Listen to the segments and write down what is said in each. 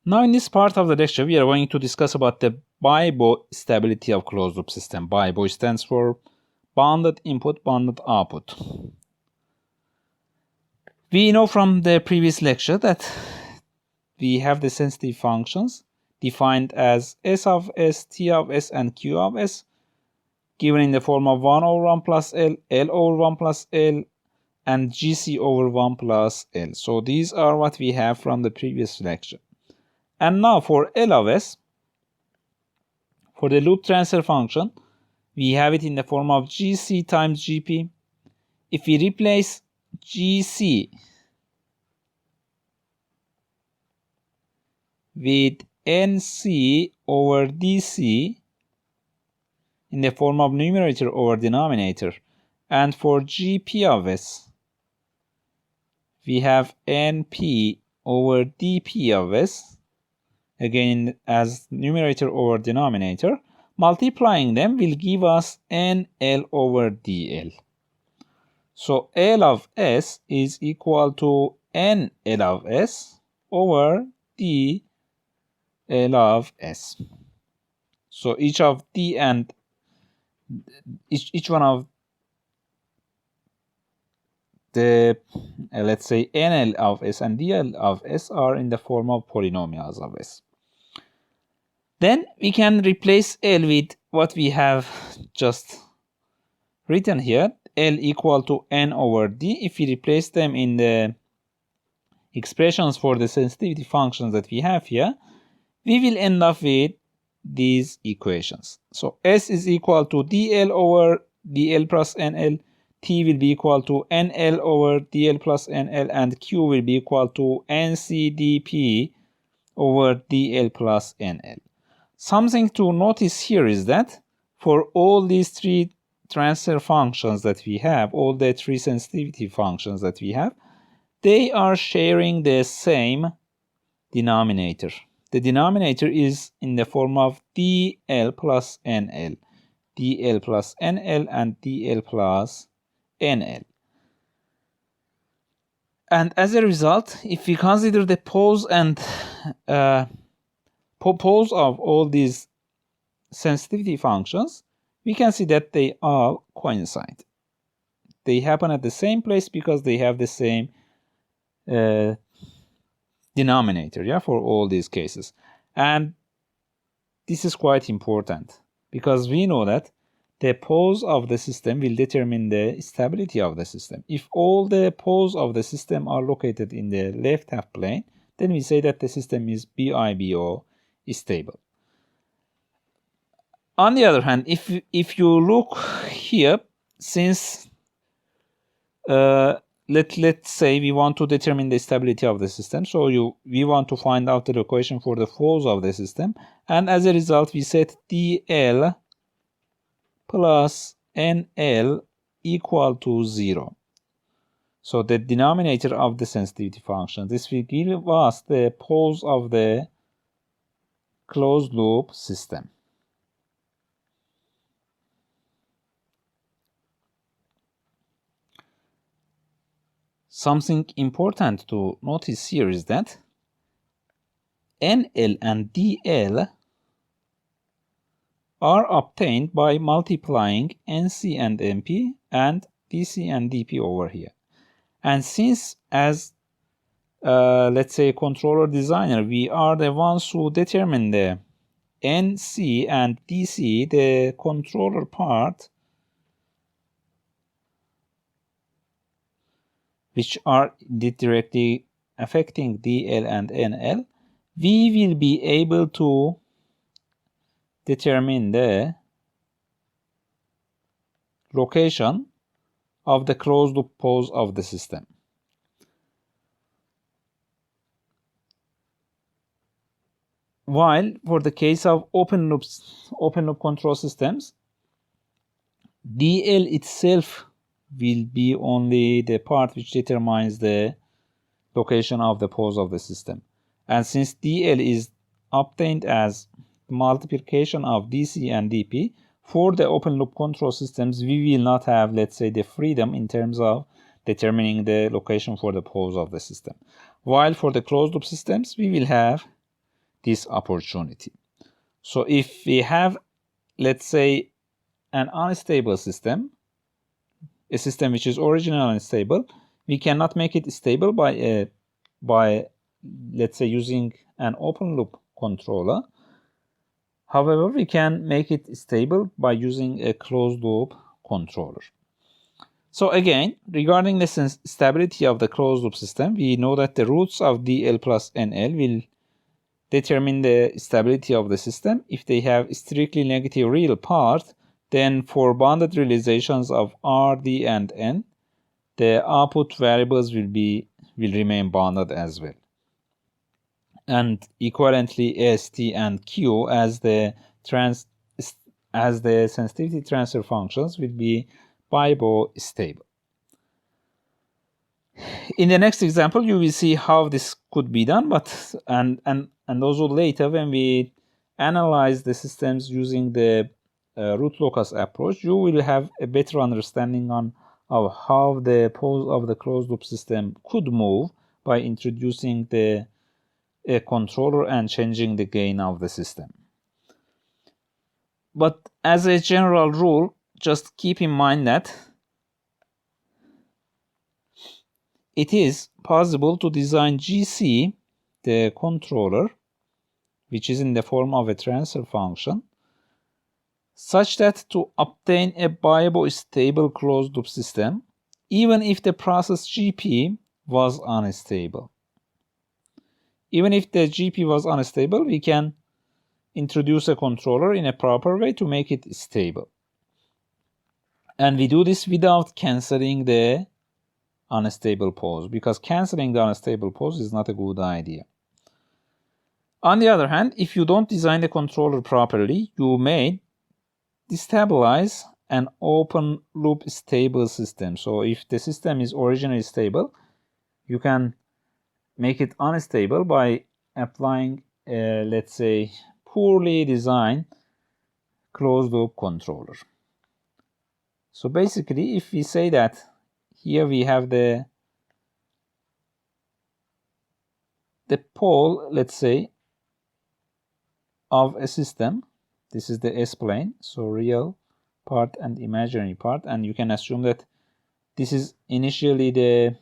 Now in this part of the lecture, we are going to discuss about the BIBO stability of closed loop system. BIBO stands for bounded input, bounded output. We know from the previous lecture that we have the sensitive functions defined as S of S, T of S, and Q of S, given in the form of 1 over 1 plus L, L over 1 plus L, and GC over 1 plus L. So these are what we have from the previous lecture. And now for L of S, for the loop transfer function, we have it in the form of GC times GP. If we replace GC with NC over DC in the form of numerator over denominator, and for GP of S, we have NP over DP of S, again as numerator over denominator. Multiplying them will give us NL over DL. So L of S is equal to NL of S over DL of S. So each of D and each one of the let's say NL of S and DL of S are in the form of polynomials of S. Then we can replace L with what we have just written here, L equal to N over D. If we replace them in the expressions for the sensitivity functions that we have here, we will end up with these equations. So S is equal to DL over DL plus NL, T will be equal to NL over DL plus NL, and Q will be equal to NCDP over DL plus NL. Something to notice here is that for all these three transfer functions that we have, all the three sensitivity functions that we have, they are sharing the same denominator. The denominator is in the form of DL plus NL, DL plus NL, and DL plus NL. And as a result, if we consider the pose and pose of all these sensitivity functions, we can see that they all coincide. They happen at the same place because they have the same denominator, for all these cases. And this is quite important because we know that the pose of the system will determine the stability of the system. If all the pose of the system are located in the left half plane, then we say that the system is BIBO stable. On the other hand, if you look here, since let's say we want to determine the stability of the system, so we want to find out the equation for the pose of the system, and as a result we set DL plus NL equal to 0. So the denominator of the sensitivity function, this will give us the pose of the closed loop system. Something important to notice here is that NL and DL are obtained by multiplying NC and NP and DC and DP over here. And since as let's say controller designer, we are the ones who determine the NC and DC, the controller part, which are directly affecting DL and NL, we will be able to determine the location of the closed loop pose of the system. While for the case of open loop control systems, DL itself will be only the part which determines the location of the pose of the system. And since DL is obtained as multiplication of DC and DP, for the open loop control systems, we will not have, let's say, the freedom in terms of determining the location for the pose of the system. While for the closed loop systems, we will have this opportunity. So if we have, let's say, an unstable system, a system which is originally unstable, we cannot make it stable by let's say using an open loop controller. However, we can make it stable by using a closed loop controller. So again, regarding the stability of the closed loop system, we know that the roots of dl plus nl will determine the stability of the system. If they have strictly negative real part, then for bounded realizations of R, D, and N, the output variables will remain bounded as well. And equivalently, S, T, and Q as the sensitivity transfer functions will be BIBO stable. In the next example, you will see how this could be done, but and also later when we analyze the systems using the root locus approach, you will have a better understanding of how the pose of the closed loop system could move by introducing a controller and changing the gain of the system. But as a general rule, just keep in mind that it is possible to design GC, the controller, which is in the form of a transfer function, such that to obtain a BIBO stable closed loop system, even if the process GP was unstable. Even if the GP was unstable, we can introduce a controller in a proper way to make it stable. And we do this without cancelling the unstable pose, because cancelling the unstable pose is not a good idea. On the other hand, if you don't design the controller properly, you may destabilize an open loop stable system. So if the system is originally stable, you can make it unstable by applying a, let's say, poorly designed closed loop controller. So basically, if we say that here we have the pole, let's say, of a system. This is the S-plane, so real part and imaginary part, and you can assume that this is initially the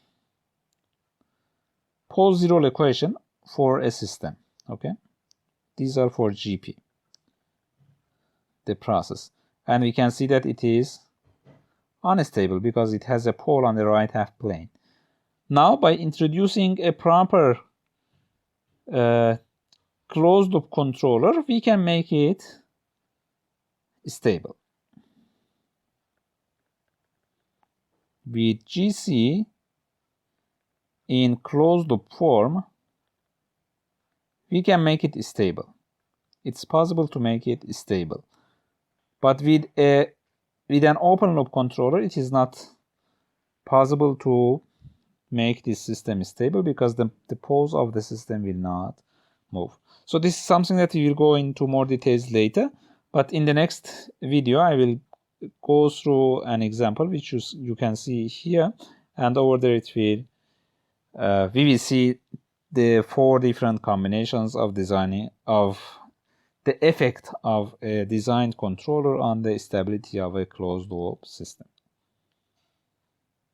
pole zero equation for a system. Okay, these are for GP, the process, and we can see that it is unstable because it has a pole on the right half plane. Now, by introducing a proper closed loop controller, we can make it stable. With GC in closed loop form, we can make it stable. It's possible to make it stable. But with an open loop controller, it is not possible to make this system stable because the pose of the system will not move. So this is something that we will go into more details later. But in the next video, I will go through an example which you can see here, and over there it will we will see the 4 different combinations of designing of the effect of a designed controller on the stability of a closed loop system.